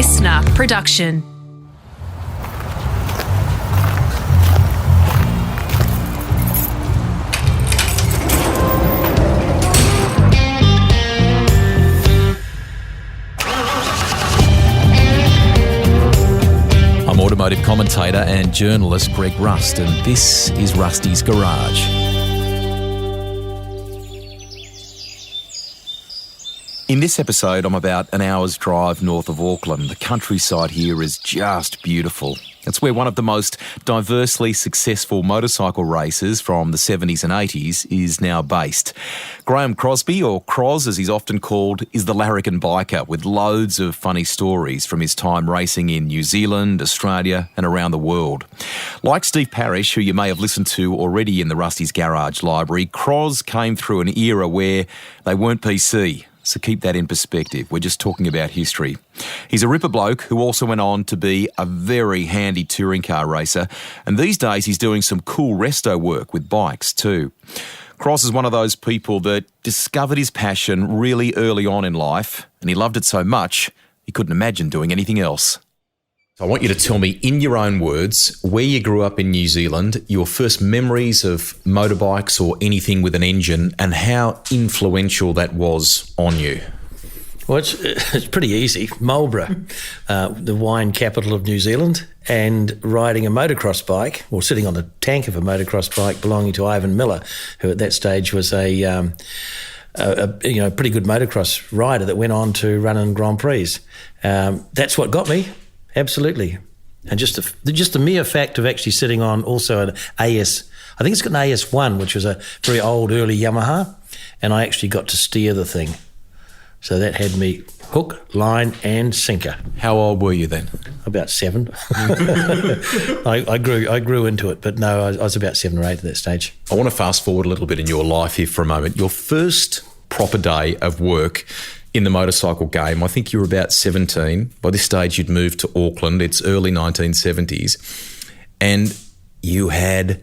listener production. I'm automotive commentator and journalist Greg Rust, and this is Rusty's Garage. In this episode, I'm about an hour's drive north of Auckland. The countryside here is just beautiful. It's where one of the most diversely successful motorcycle racers from the 70s and 80s is now based. Graeme Crosby, or Cros as he's often called, is the Larrikin Biker, with loads of funny stories from his time racing in New Zealand, Australia and around the world. Like Steve Parrish, who you may have listened to already in the Rusty's Garage library, Cros came through an era where they weren't PC. So keep that in perspective. We're just talking about history. He's a ripper bloke who also went on to be a very handy touring car racer. And these days he's doing some cool resto work with bikes too. Cros is one of those people that discovered his passion really early on in life, and he loved it so much he couldn't imagine doing anything else. So I want you to tell me in your own words where you grew up in New Zealand, your first memories of motorbikes or anything with an engine, and how influential that was on you. Well, it's pretty easy. Marlborough, the wine capital of New Zealand, and riding a motocross bike, or sitting on the tank of a motocross bike belonging to Ivan Miller, who at that stage was a pretty good motocross rider that went on to run in Grand Prix. That's what got me. Absolutely. And just the mere fact of actually sitting on also an AS, I think it's got an AS1, which was a very old early Yamaha, and I actually got to steer the thing. So that had me hook, line and sinker. How old were you then? About 7. I grew into it, but no, I was about 7 or 8 at that stage. I want to fast forward a little bit in your life here for a moment. Your first proper day of work in the motorcycle game, I think you were about 17. By this stage, you'd moved to Auckland. It's early 1970s. And you had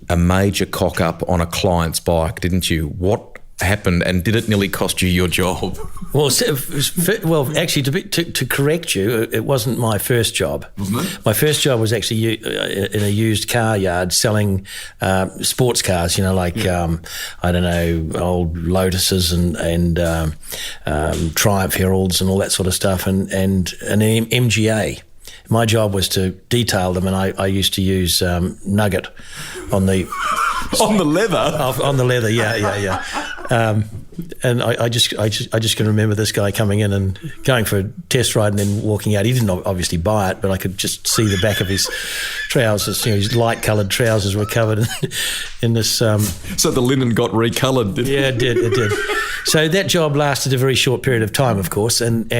a major cock-up on a client's bike, didn't you? What happened, and did it nearly cost you your job? Well, actually, to correct you, it wasn't my first job. Wasn't it? My first job was actually in a used car yard selling sports cars, old Lotuses and Triumph Heralds and all that sort of stuff, and an MGA. My job was to detail them, and I used to use Nugget on the... On the leather? On the leather, yeah. And I just can remember this guy coming in and going for a test ride and then walking out. He didn't obviously buy it, but I could just see the back of his trousers. His light-coloured trousers were covered in this... So the linen got recoloured, didn't it? Yeah, it did. So that job lasted a very short period of time, of course, and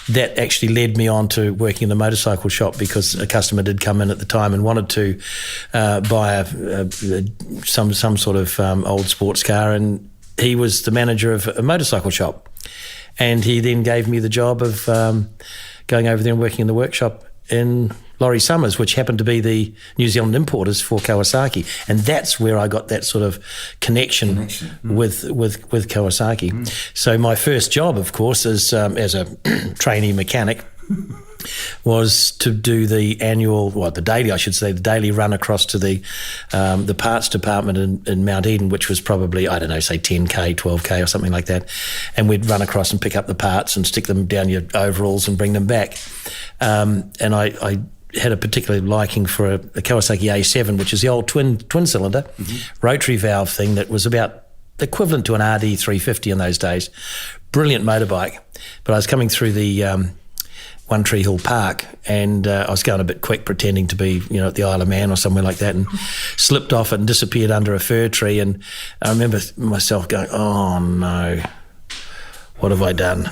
that actually led me on to working in the motorcycle shop, because a customer did come in at the time and wanted to buy some sort of old sports car, and he was the manager of a motorcycle shop, and he then gave me the job of going over there and working in the workshop in Laurie Summers, which happened to be the New Zealand importers for Kawasaki, and that's where I got that sort of connection. with Kawasaki. So my first job, of course, as a trainee mechanic, was to do the daily run across to the parts department in Mount Eden, which was probably, I don't know, say 10k, 12k or something like that, and we'd run across and pick up the parts and stick them down your overalls and bring them back. And I had a particular liking for a Kawasaki A7, which is the old twin cylinder rotary valve thing that was about equivalent to an RD 350 in those days. Brilliant motorbike. But I was coming through the One Tree Hill Park, and I was going a bit quick, pretending to be, at the Isle of Man or somewhere like that, and slipped off it and disappeared under a fir tree. And I remember myself going, "Oh no, what have I done?"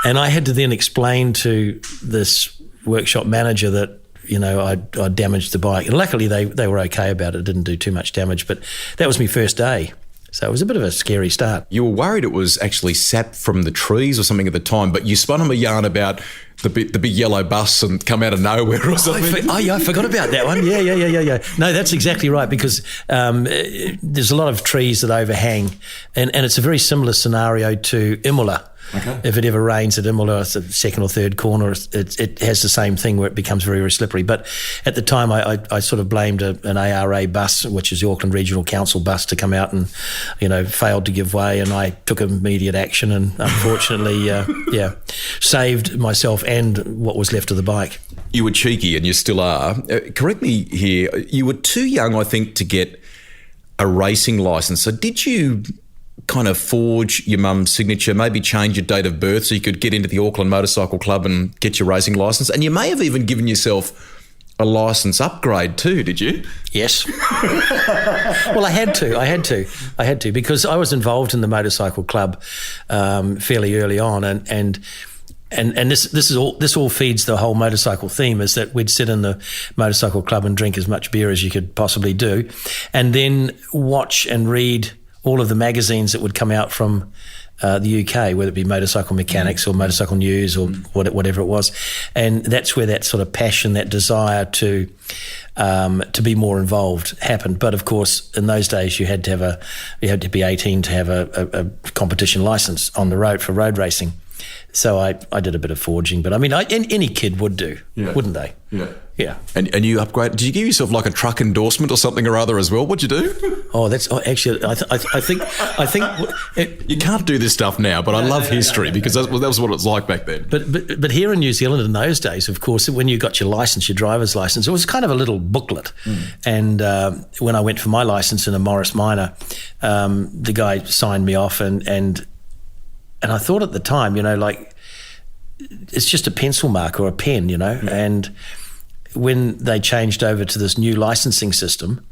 And I had to then explain to this workshop manager that I damaged the bike, and luckily they were okay about it. It didn't do too much damage, but that was my first day. So it was a bit of a scary start. You were worried it was actually sap from the trees or something at the time, but you spun him a yarn about the big yellow bus and come out of nowhere or something. I forgot about that one. Yeah. No, that's exactly right, because there's a lot of trees that overhang, and it's a very similar scenario to Imola. Okay. If it ever rains at Imola, it's the second or third corner, it has the same thing where it becomes very, very slippery. But at the time, I sort of blamed an ARA bus, which is the Auckland Regional Council bus, to come out and, failed to give way, and I took immediate action and unfortunately, saved myself and what was left of the bike. You were cheeky, and you still are. Correct me here, you were too young, I think, to get a racing licence. So did you kind of forge your mum's signature, maybe change your date of birth so you could get into the Auckland Motorcycle Club and get your racing licence? And you may have even given yourself a licence upgrade too, did you? Yes. Well, I had to because I was involved in the motorcycle club fairly early on, and this all feeds the whole motorcycle theme, is that we'd sit in the motorcycle club and drink as much beer as you could possibly do, and then watch and read all of the magazines that would come out from the UK, whether it be Motorcycle Mechanics or Motorcycle News or whatever it was. And that's where that sort of passion, that desire to be more involved happened. But of course, in those days, you had to be 18 to have a competition license on the road for road racing. So I did a bit of forging, but I mean, any kid would do, wouldn't they? Yeah. And you upgraded. Did you give yourself like a truck endorsement or something or other as well? What'd you do? Actually, I think you can't do this stuff now, but I love history because that was what it was like back then. But here in New Zealand in those days, of course, when you got your license, your driver's license, it was kind of a little booklet. And when I went for my license in a Morris Minor, the guy signed me off, and I thought at the time, like, it's just a pencil mark or a pen, and when they changed over to this new licensing system,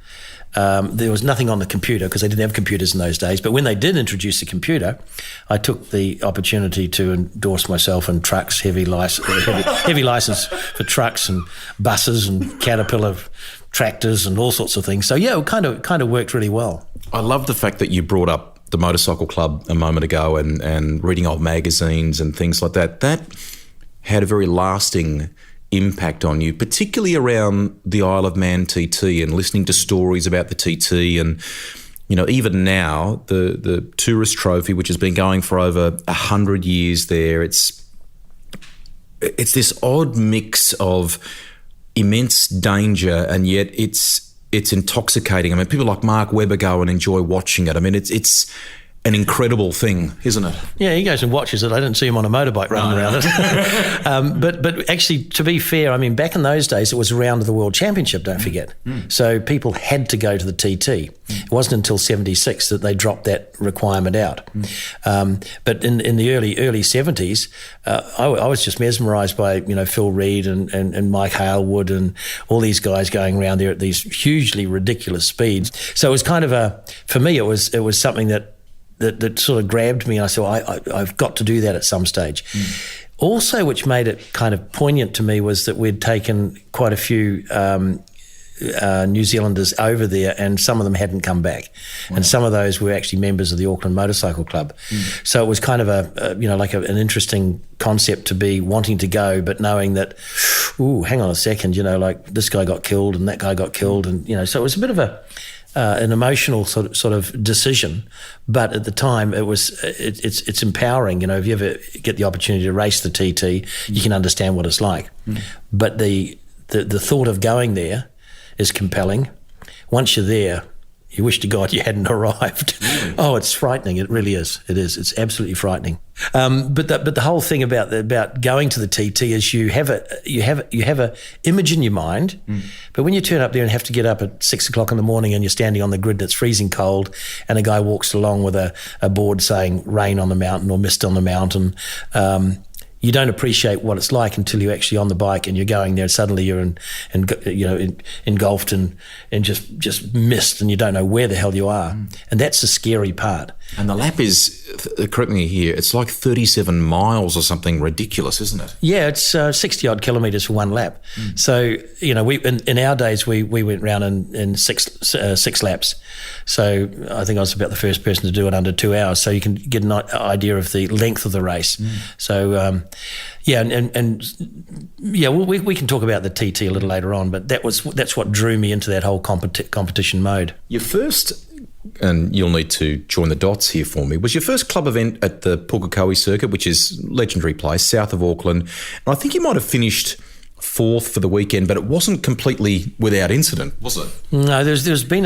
there was nothing on the computer because they didn't have computers in those days. But when they did introduce the computer, I took the opportunity to endorse myself in trucks, heavy license for trucks and buses and Caterpillar tractors and all sorts of things. So yeah, it kind of worked really well. I love the fact that you brought up the motorcycle club a moment ago and reading old magazines and things like that. That had a very lasting impact on you, particularly around the Isle of Man TT and listening to stories about the TT. And, even now, the Tourist Trophy, which has been going for over 100 years there, it's this odd mix of immense danger, and yet it's intoxicating. I mean, people like Mark Webber go and enjoy watching it. I mean, it's an incredible thing, isn't it? Yeah, he goes and watches it. I didn't see him on a motorbike running around it. But actually, to be fair, I mean, back in those days, it was around the World Championship, don't forget. So people had to go to the TT. It wasn't until 76 that they dropped that requirement out. But in the early 70s, I was just mesmerised by, Phil Reed and Mike Halewood and all these guys going around there at these hugely ridiculous speeds. So it was kind of for me, it was something that sort of grabbed me. I said, I've got to do that at some stage. Also, which made it kind of poignant to me, was that we'd taken quite a few New Zealanders over there, and some of them hadn't come back. Wow. And some of those were actually members of the Auckland Motorcycle Club. So it was kind of an interesting concept to be wanting to go, but knowing that, hang on a second, like this guy got killed and that guy got killed, and so it was a bit of an emotional sort of decision, but at the time it's empowering. If you ever get the opportunity to race the TT, you can understand what it's like. But the thought of going there is compelling. Once you're there, you wish to God you hadn't arrived. Oh, it's frightening. It really is. It is. It's absolutely frightening. But the whole thing about going to the TT is you have a image in your mind, but when you turn up there and have to get up at 6 o'clock in the morning and you're standing on the grid that's freezing cold, and a guy walks along with a board saying rain on the mountain or mist on the mountain, you don't appreciate what it's like until you're actually on the bike and you're going there, and suddenly you're engulfed in just mist, and you don't know where the hell you are. And that's the scary part. And the lap is, correct me here, it's like 37 miles or something ridiculous, isn't it? Yeah, it's 60-odd kilometres for one lap. So, we in our days, we went round in six laps. So I think I was about the first person to do it under 2 hours. So you can get an idea of the length of the race. So, we can talk about the TT a little later on, but that's what drew me into that whole competition mode. Your first, and you'll need to join the dots here for me, was your first club event at the Pukekohe circuit, which is a legendary place, south of Auckland. And I think you might have finished fourth for the weekend, but it wasn't completely without incident, was it? No, there's been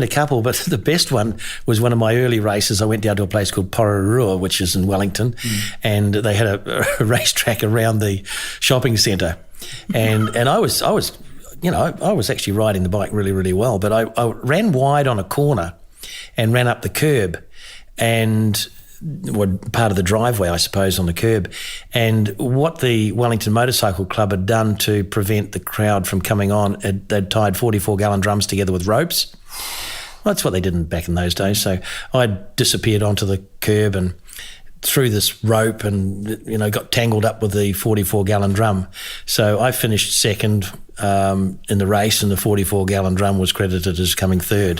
a couple, but the best one was one of my early races. I went down to a place called Pororua, which is in Wellington, and they had a racetrack around the shopping centre, and I was actually riding the bike really, really well, but I ran wide on a corner and ran up the curb and part of the driveway, I suppose, on the curb. And what the Wellington Motorcycle Club had done to prevent the crowd from coming on, they'd tied 44-gallon drums together with ropes. Well, that's what they did back in those days. So I disappeared onto the curb and through this rope and, got tangled up with the 44-gallon drum. So I finished second in the race, and the 44-gallon drum was credited as coming third.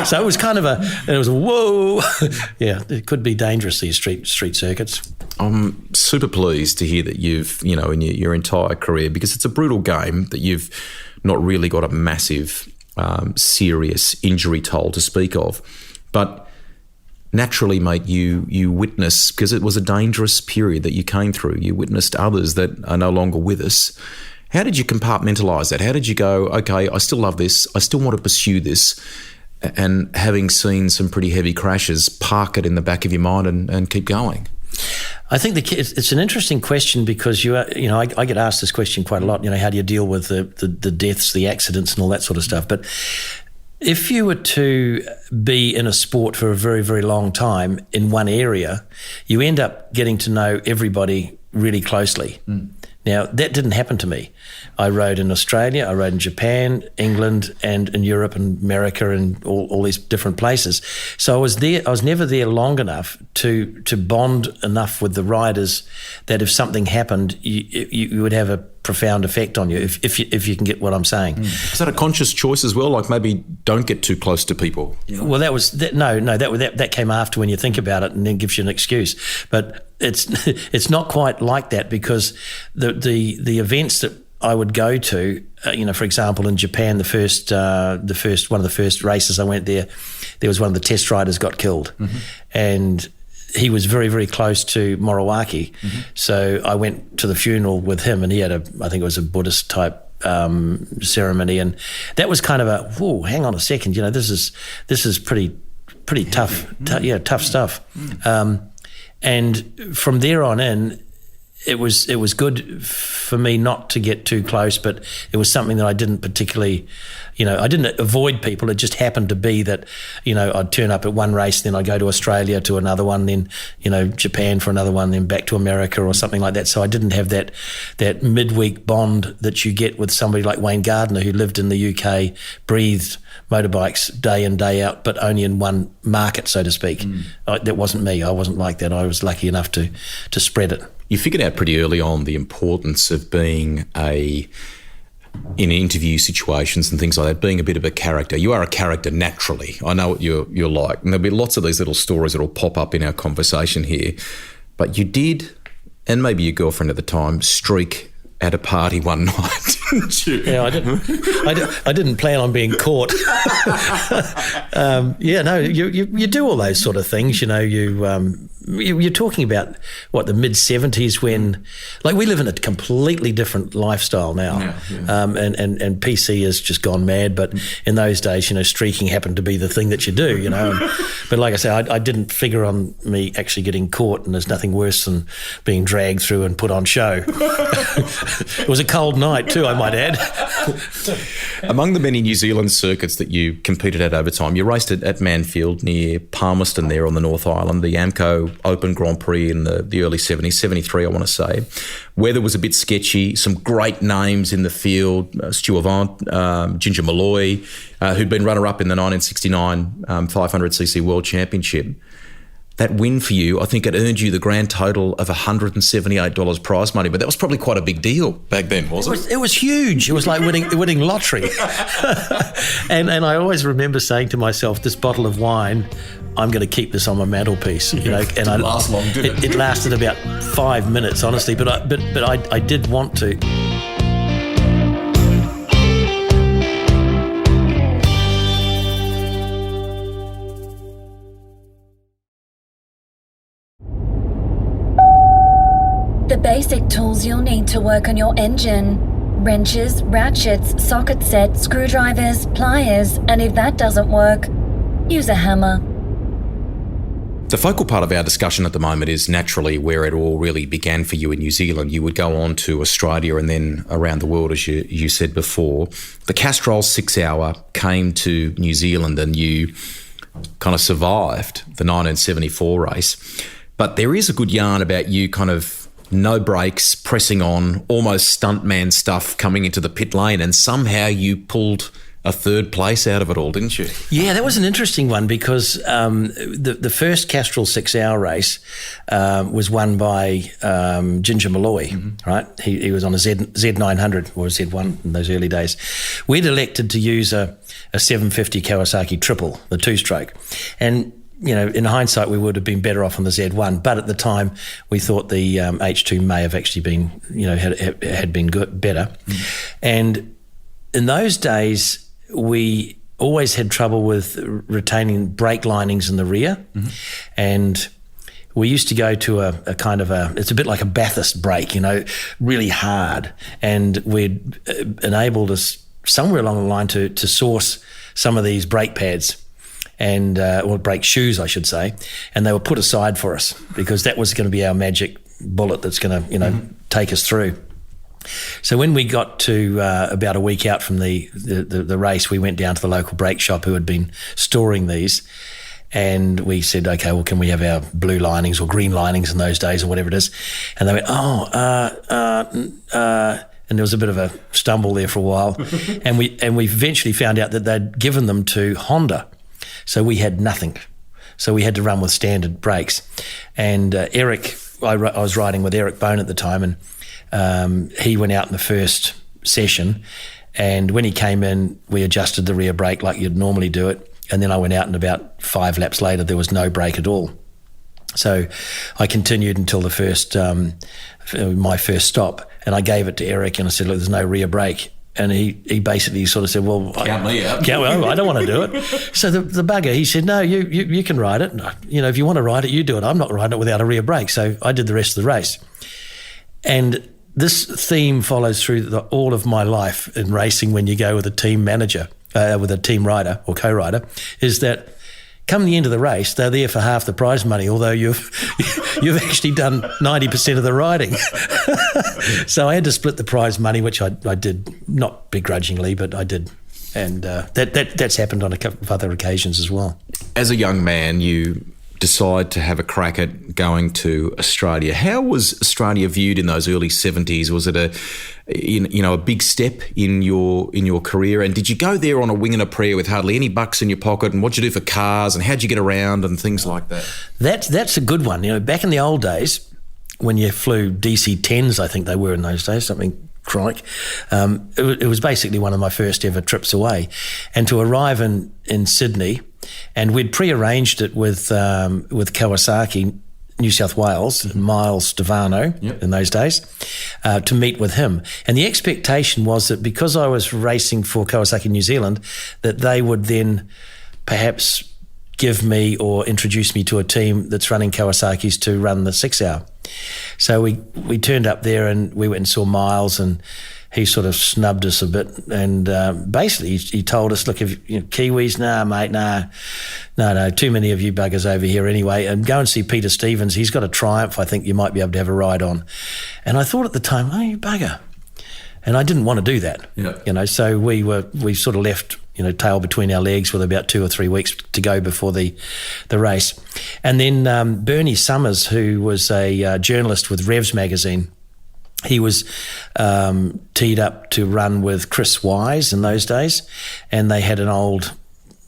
So it was kind of whoa. Yeah, it could be dangerous, these street circuits. I'm super pleased to hear that you've, in your entire career, because it's a brutal game, that you've not really got a massive, serious injury toll to speak of. But naturally, mate, you witness, because it was a dangerous period that you came through, you witnessed others that are no longer with us. How did you compartmentalise that? How did you go, okay, I still love this, I still want to pursue this, and having seen some pretty heavy crashes, park it in the back of your mind and keep going? I think it's an interesting question, because I get asked this question quite a lot. How do you deal with the deaths, the accidents, and all that sort of stuff? But if you were to be in a sport for a very, very long time in one area, you end up getting to know everybody really closely. Now, that didn't happen to me. I rode in Australia, I rode in Japan, England, and in Europe and America and all these different places. So I was never there long enough to bond enough with the riders that if something happened, you would have a profound effect on you, if you can get what I'm saying. Is that a conscious choice as well? Like, maybe don't get too close to people? Well, that came after, when you think about it, and then gives you an excuse. But it's not quite like that, because the events that I would go to, for example, in Japan, the first one of the first races I went there was one of the test riders got killed, and he was very, very close to Moriwaki. So I went to the funeral with him, and he had I think it was a Buddhist type ceremony, and that was kind of whoa, hang on a second, this is pretty tough, tough stuff. And from there on in, it was good for me not to get too close, but it was something that I didn't particularly, I didn't avoid people. It just happened to be that, I'd turn up at one race, then I'd go to Australia to another one, then, Japan for another one, then back to America or something like that. So I didn't have that midweek bond that you get with somebody like Wayne Gardner, who lived in the UK, breathed motorbikes day in, day out, but only in one market, so to speak. That wasn't me. I wasn't like that. I was lucky enough to spread it. You figured out pretty early on the importance of being in interview situations and things like that, being a bit of a character. You are a character naturally. I know what you're like. And there'll be lots of these little stories that'll pop up in our conversation here. But you did, and maybe your girlfriend at the time, streak at a party one night, didn't you? Yeah, I didn't plan on being caught. You do all those sort of things. You're talking about the mid-70s, when, like, we live in a completely different lifestyle now. And PC has just gone mad, but in those days, streaking happened to be the thing that you do, But like I say, I didn't figure on me actually getting caught, and there's nothing worse than being dragged through and put on show. It was a cold night too, I might add. Among the many New Zealand circuits that you competed at over time, you raced at Manfield near Palmerston there on the North Island, the AMCO Open Grand Prix in the early 70s, 73 I want to say. Weather was a bit sketchy, some great names in the field, Stu Avant, Ginger Malloy, who'd been runner-up in the 1969 500cc World Championship. That win for you, I think it earned you the grand total of $178 prize money, but that was probably quite a big deal back then, wasn't it? It was huge. It was like winning lottery. and I always remember saying to myself, this bottle of wine, I'm going to keep this on my mantelpiece. You know, and it didn't last long, did it? It lasted about 5 minutes, honestly, but I did want to. The basic tools you'll need to work on your engine: wrenches, ratchets, socket set, screwdrivers, pliers, and if that doesn't work, use a hammer. The focal part of our discussion at the moment is naturally where it all really began for you in New Zealand. You would go on to Australia and then around the world, as you said before. The Castrol 6 Hour came to New Zealand and you kind of survived the 1974 race. But there is a good yarn about you kind of no brakes, pressing on, almost stuntman stuff coming into the pit lane, and somehow you pulled a third place out of it all, didn't you? Yeah, that was an interesting one because the first Castrol 6 Hour race was won by Ginger Malloy, right? He was on a Z900 or a Z1 in those early days. We'd elected to use a 750 Kawasaki triple, the two-stroke, and you know, in hindsight, we would have been better off on the Z1, but at the time, we thought the H2 may have actually been, you know, had been better. And in those days, we always had trouble with retaining brake linings in the rear, and we used to go to a kind of it's a bit like a Bathurst brake, you know, really hard, and we'd enabled us somewhere along the line to source some of these brake pads. And or brake shoes, I should say, and they were put aside for us because that was going to be our magic bullet that's going to, you know, take us through. So when we got to about a week out from the race, we went down to the local brake shop who had been storing these, and we said, okay, well, can we have our blue linings or green linings in those days or whatever it is? And they went, and there was a bit of a stumble there for a while, and we eventually found out that they'd given them to Honda. So we had nothing. So we had to run with standard brakes. And Eric, I was riding with Eric Bone at the time, and he went out in the first session. And when he came in, we adjusted the rear brake like you'd normally do it. And then I went out, and about 5 laps later, there was no brake at all. So I continued until the first, my first stop, and I gave it to Eric, and I said, look, there's no rear brake. And he basically sort of said, well, count me out. I don't want to do it. So the bugger, he said, no, you can ride it. You know, if you want to ride it, you do it. I'm not riding it without a rear brake. So I did the rest of the race. And this theme follows through all of my life in racing when you go with a team manager, with a team rider or co-rider, is that come the end of the race, they're there for half the prize money, although you've actually done 90% of the riding. So I had to split the prize money, which I did, not begrudgingly, but I did. And that's happened on a couple of other occasions as well. As a young man, you decide to have a crack at going to Australia. How was Australia viewed in those early 70s? Was it a big step in your career? And did you go there on a wing and a prayer with hardly any bucks in your pocket? And what'd you do for cars? And how'd you get around and things like that? That's a good one. You know, back in the old days, when you flew DC-10s, I think they were in those days, something crike. It was basically one of my first ever trips away. And to arrive in Sydney, and we'd pre-arranged it with Kawasaki, New South Wales, Miles Stevano in those days, to meet with him. And the expectation was that because I was racing for Kawasaki New Zealand, that they would then perhaps give me or introduce me to a team that's running Kawasaki's to run the 6 Hour. So we turned up there and we went and saw Miles, and he sort of snubbed us a bit, and basically he told us, look, if Kiwis, nah, mate, no, too many of you buggers over here anyway, and go and see Peter Stevens. He's got a Triumph. I think you might be able to have a ride on. And I thought at the time, oh, you bugger. And I didn't want to do that, so we sort of left tail between our legs with about 2 or 3 weeks to go before the race. And then Bernie Summers, who was a journalist with Revs magazine, he was teed up to run with Chris Wise in those days, and they had an old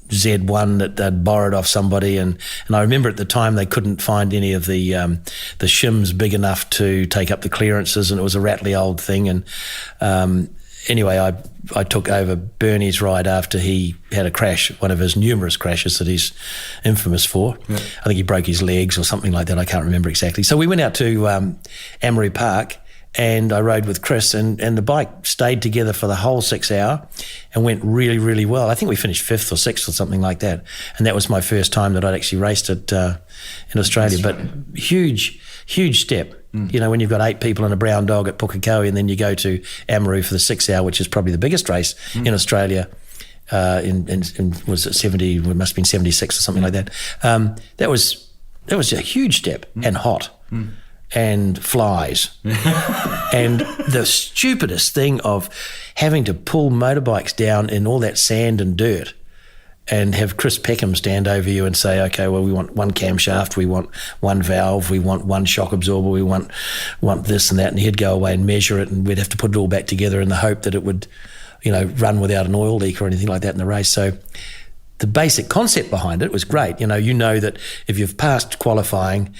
Z1 that they'd borrowed off somebody, and I remember at the time they couldn't find any of the shims big enough to take up the clearances, and it was a rattly old thing. And anyway, I took over Bernie's ride after he had a crash, one of his numerous crashes that he's infamous for. Yeah. I think he broke his legs or something like that. I can't remember exactly. So we went out to Amaroo Park, and I rode with Chris, and the bike stayed together for the whole 6 hour and went really, really well. I think we finished 5th or 6th or something like that. And that was my first time that I'd actually raced it in Australia. But huge step. When you've got 8 people and a brown dog at Pukekohe, and then you go to Amaroo for the 6 hour, which is probably the biggest race in Australia. In was it 70? It must have been 76 or something like that. That was a huge step, and hot. And flies. And the stupidest thing of having to pull motorbikes down in all that sand and dirt and have Chris Peckham stand over you and say, okay, well, we want 1 camshaft, we want 1 valve, we want 1 shock absorber, we want this and that, and he'd go away and measure it, and we'd have to put it all back together in the hope that it would, run without an oil leak or anything like that in the race. So the basic concept behind it was great. You know that if you've passed qualifying,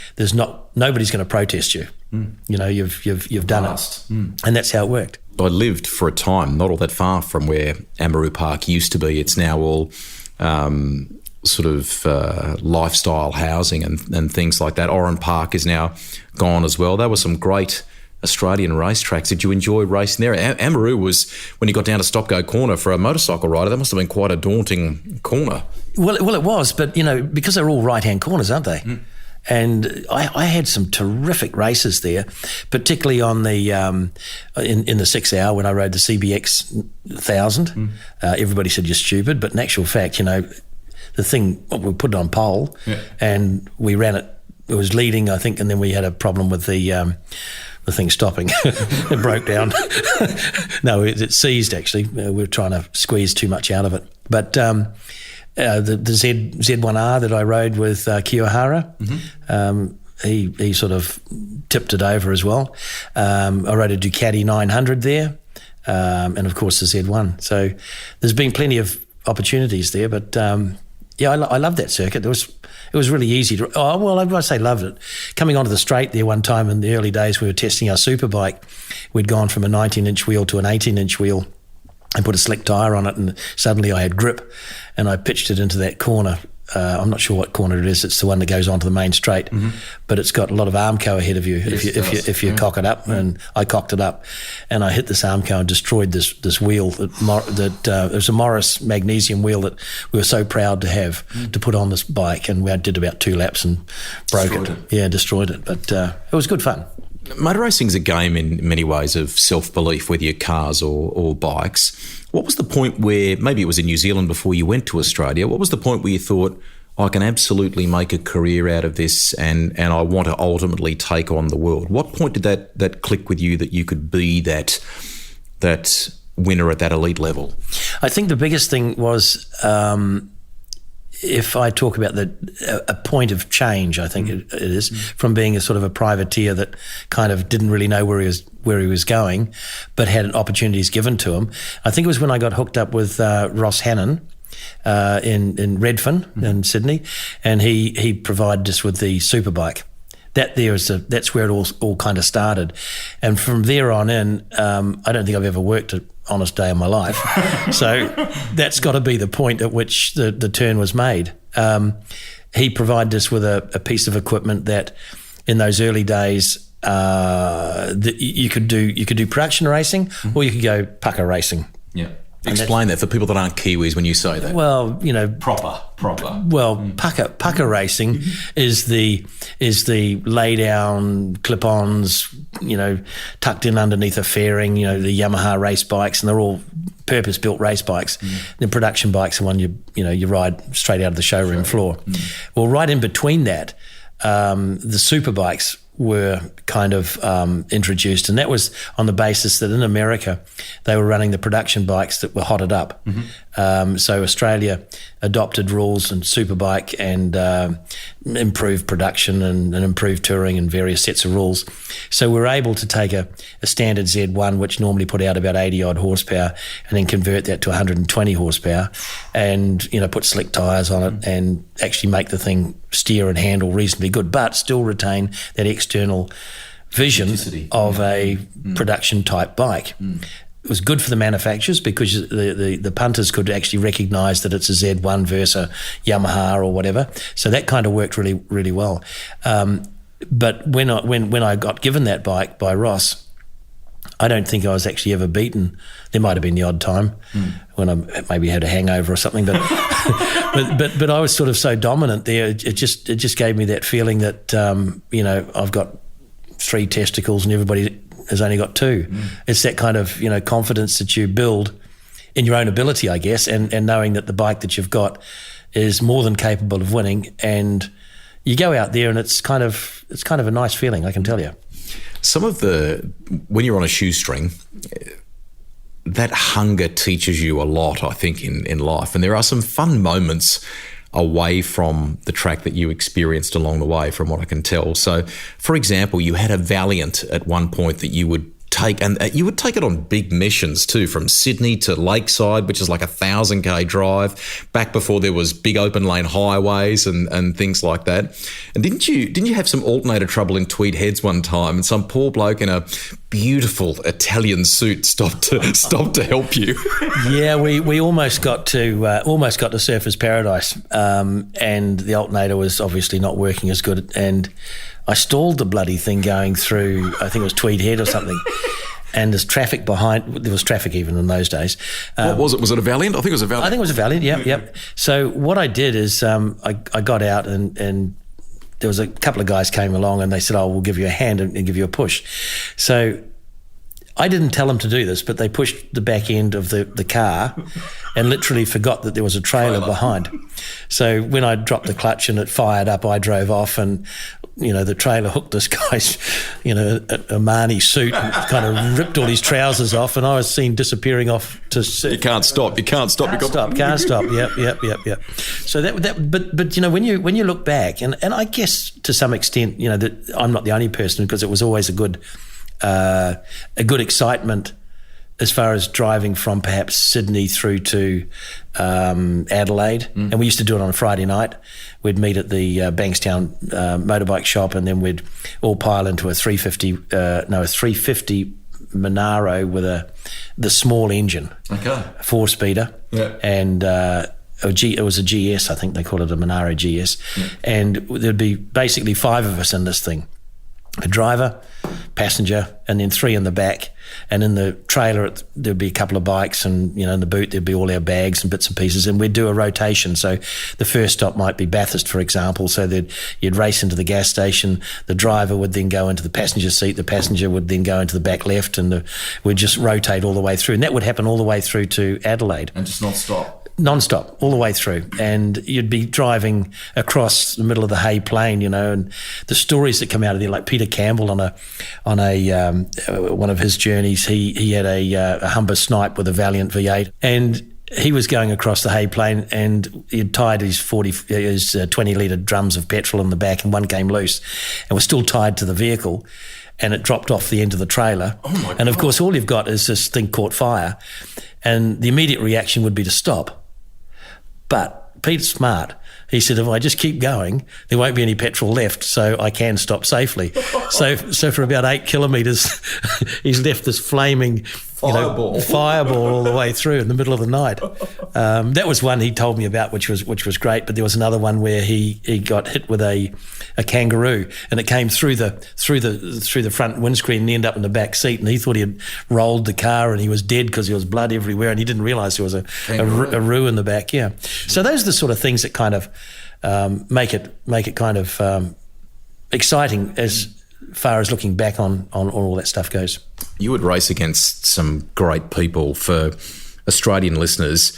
nobody's going to protest you. You've done it, and that's how it worked. I lived for a time not all that far from where Amaroo Park used to be. It's now all lifestyle housing and things like that. Oran Park is now gone as well. There were some great Australian racetracks. Did you enjoy racing there? Amaroo was, when you got down to Stop-Go Corner for a motorcycle rider, that must have been quite a daunting corner. Well, it was, but, because they're all right-hand corners, aren't they? And I had some terrific races there, particularly on the in the 6 hour when I rode the CBX 1000. Everybody said you're stupid, but in actual fact, the thing, we put it on pole, and we ran it. It was leading, I think, and then we had a problem with the thing stopping. It broke down. No, it seized, actually. We were trying to squeeze too much out of it. But the Z1R that I rode with Kiyohara, he sort of tipped it over as well. I rode a Ducati 900 there, and of course the Z1. So there's been plenty of opportunities there, but I love that circuit. It was really easy to. Oh well, I say loved it. Coming onto the straight there one time in the early days, we were testing our superbike. We'd gone from a 19-inch wheel to an 18-inch wheel, and put a slick tyre on it, and suddenly I had grip, and I pitched it into that corner. I'm not sure what corner it is. It's the one that goes onto the main straight, but it's got a lot of Armco ahead of you. Yes, if you cock it up, and I cocked it up, and I hit this Armco and destroyed this wheel that it was a Morris magnesium wheel that we were so proud to have to put on this bike, and we did about 2 laps and broke it. Yeah, destroyed it, but it was good fun. Motor racing's a game in many ways of self-belief, whether you're cars or bikes. What was the point where, maybe it was in New Zealand before you went to Australia, what was the point where you thought, I can absolutely make a career out of this and I want to ultimately take on the world? What point did that click with you that you could be that winner at that elite level? I think the biggest thing was... if I talk about a point of change, I think it is, from being a sort of a privateer that kind of didn't really know where he was going, but had opportunities given to him. I think it was when I got hooked up with Ross Hannon in Redfern in Sydney, and he provided us with the superbike. That's where it all kind of started, and from there on in, I don't think I've ever worked an honest day in my life. So that's got to be the point at which the turn was made. He provided us with a piece of equipment that, in those early days, you could do production racing, or you could go pucker racing. Yeah. Explain that for people that aren't Kiwis when you say that. Well, proper. Well, pucker racing is the lay down clip-ons, tucked in underneath a fairing. The Yamaha race bikes, and they're all purpose-built race bikes. The production bikes are one you ride straight out of the showroom floor. Well, right in between that, the super bikes were kind of introduced, and that was on the basis that in America they were running the production bikes that were hotted up. So Australia adopted rules and Superbike and improved production and improved touring and various sets of rules. So we're able to take a standard Z1, which normally put out about 80 odd horsepower, and then convert that to 120 horsepower, and put slick tyres on it and actually make the thing steer and handle reasonably good, but still retain that external vision of a production type bike. It was good for the manufacturers because the punters could actually recognise that it's a Z1 versus a Yamaha or whatever. So that kind of worked really, really well. But when I got given that bike by Ross, I don't think I was actually ever beaten. There might have been the odd time when I maybe had a hangover or something, but but I was sort of so dominant there. It just gave me that feeling that I've got 3 testicles and everybody has only got 2. It's that kind of confidence that you build in your own ability, I guess, and knowing that the bike that you've got is more than capable of winning, and you go out there and it's kind of a nice feeling, I can tell you. When you're on a shoestring, that hunger teaches you a lot, I think, in life. And there are some fun moments away from the track that you experienced along the way, from what I can tell. So, for example, you had a Valiant at one point that you would take, and you would take it on big missions too, from Sydney to Lakeside, which is like 1,000k drive, back before there was big open lane highways and things like that. And didn't you have some alternator trouble in Tweed Heads one time, and some poor bloke in a beautiful Italian suit stopped to help you? Yeah, we almost got to Surfers Paradise, and the alternator was obviously not working as good, and I stalled the bloody thing going through, I think it was Tweed Head or something, and there's traffic behind. There was traffic even in those days. What was it? Was it a Valiant? I think it was a Valiant. I think it was a Valiant, yep. So what I did is I got out and there was a couple of guys came along and they said, we'll give you a hand and give you a push. So I didn't tell them to do this, but they pushed the back end of the car and literally forgot that there was a trailer behind. So when I dropped the clutch and it fired up, I drove off, and the trailer hooked this guy's, a Marnie suit and kind of ripped all his trousers off, and I was seen disappearing off to sea. You can't stop. Can't stop. Yep. So but when you look back, and I guess to some extent, that I'm not the only person, because it was always a good excitement as far as driving from perhaps Sydney through to Adelaide. And we used to do it on a Friday night. We'd meet at the Bankstown motorbike shop, and then we'd all pile into a 350 Monaro with the small engine, okay, 4-speeder, and it was a GS, I think they call it a Monaro GS, and there'd be basically 5 of us in this thing. A driver, passenger, and then 3 in the back. And in the trailer, there'd be a couple of bikes, and in the boot there'd be all our bags and bits and pieces. And we'd do a rotation. So the first stop might be Bathurst, for example. So you'd race into the gas station. The driver would then go into the passenger seat. The passenger would then go into the back left, and we'd just rotate all the way through. And that would happen all the way through to Adelaide. And just not stop. Non-stop, all the way through, and you'd be driving across the middle of the Hay Plain, and the stories that come out of there, like Peter Campbell on a one of his journeys, he had a Humber Snipe with a Valiant V8, and he was going across the Hay Plain, and he'd tied his 20-litre drums of petrol in the back, and one came loose, and was still tied to the vehicle, and it dropped off the end of the trailer. Oh my God. And of course, all you've got is this thing caught fire, and the immediate reaction would be to stop. But Pete's smart. He said, if I just keep going, there won't be any petrol left, so I can stop safely. So for about 8 kilometres, he's left this flaming fireball all the way through in the middle of the night. That was one he told me about, which was great. But there was another one where he got hit with a kangaroo, and it came through the front windscreen and ended up in the back seat. And he thought he had rolled the car, and he was dead because there was blood everywhere, and he didn't realise there was a roo in the back. Yeah. So those are the sort of things that kind of make it kind of exciting as far as looking back on all that stuff goes. You would race against some great people. For Australian listeners,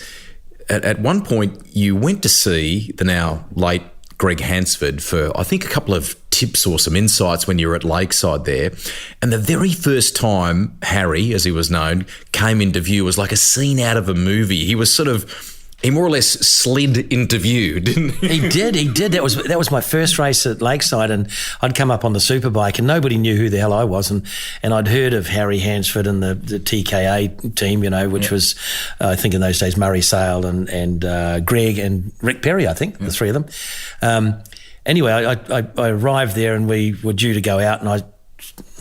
at one point you went to see the now late Greg Hansford for, I think, a couple of tips or some insights when you were at Lakeside there. And the very first time Harry, as he was known, came into view was like a scene out of a movie. He was he more or less slid into view, didn't he? He did. That was my first race at Lakeside, and I'd come up on the superbike, and nobody knew who the hell I was, and I'd heard of Harry Hansford and the TKA team, which was, I think in those days, Murray Sale and Greg and Rick Perry, I think, the three of them. Anyway, I arrived there, and we were due to go out, and I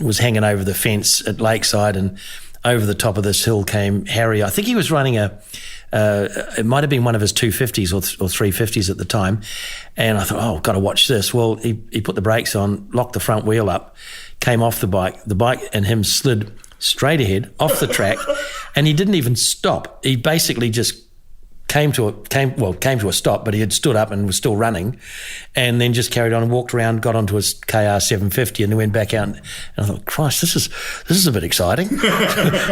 was hanging over the fence at Lakeside, and over the top of this hill came Harry. I think he was running it might have been one of his 250s or 350s at the time. And I thought, I've got to watch this. Well, he put the brakes on, locked the front wheel up, came off the bike. The bike and him slid straight ahead off the track, and he didn't even stop. He basically just came to a stop, but he had stood up and was still running, and then just carried on and walked around, got onto his KR 750, and then went back out. And I thought, Christ, this is a bit exciting.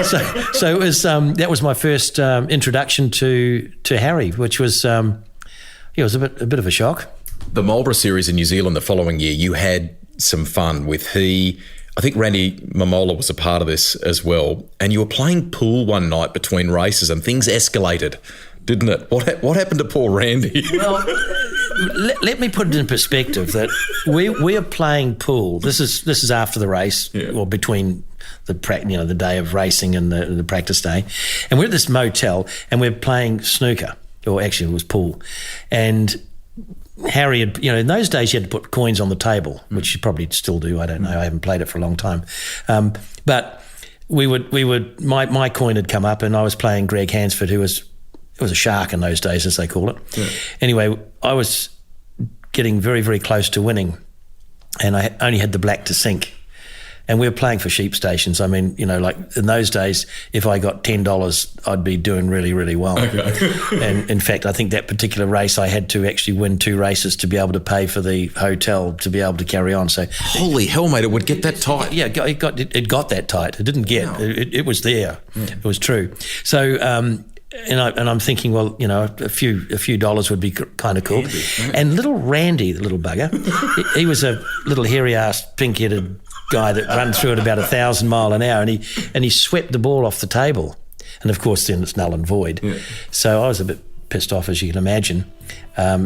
so it was that was my first introduction to Harry, which was was a bit of a shock. The Marlborough Series in New Zealand the following year, you had some fun with I think Randy Mamola was a part of this as well, and you were playing pool one night between races, and things escalated, didn't it? What happened to poor Randy? Well, let me put it in perspective that we are playing pool. This is after the race, or between the the day of racing and the practice day, and we're at this motel and we're playing snooker, or actually it was pool, and Harry had, in those days you had to put coins on the table, which you probably still do. I don't know. I haven't played it for a long time, but we would. My coin had come up, and I was playing Greg Hansford, who was. It was a shark in those days, as they call it. Yeah. Anyway, I was getting very, very close to winning, and I only had the black to sink. And we were playing for sheep stations. I mean, like in those days, if I got $10, I'd be doing really, really well. Okay. And in fact, I think that particular race, I had to actually win 2 races to be able to pay for the hotel to be able to carry on. So, holy hell, mate! It would get that tight. Yeah, it got that tight. It didn't get. No. It was there. Yeah. It was true. So. And I'm thinking, well, a few dollars would be kind of cool. Handy, and little Randy, the little bugger, he was a little hairy-ass, pink-headed guy that ran through at about 1,000 mile an hour, and he swept the ball off the table, and of course then it's null and void. Yeah. So I was a bit pissed off, as you can imagine.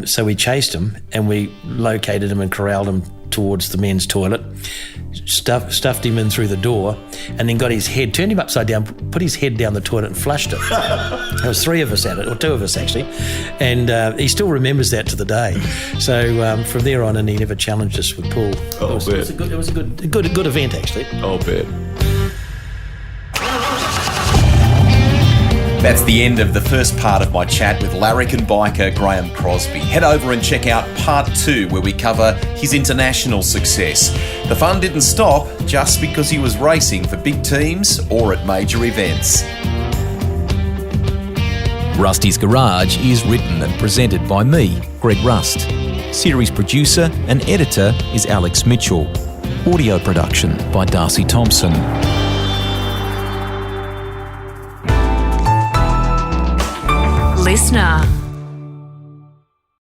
So we chased him, and we located him and corralled him towards the men's toilet, stuffed him in through the door, and then got his head, turned him upside down, put his head down the toilet and flushed it. There was 3 of us at it, or 2 of us actually, and he still remembers that to the day. So from there on, and he never challenged us with pool. It was a good event actually. I'll bet. That's the end of the first part of my chat with Larrikin Biker Graeme Crosby. Head over and check out part 2, where we cover his international success. The fun didn't stop just because he was racing for big teams or at major events. Rusty's Garage is written and presented by me, Greg Rust. Series producer and editor is Alex Mitchell. Audio production by Darcy Thompson. Listener.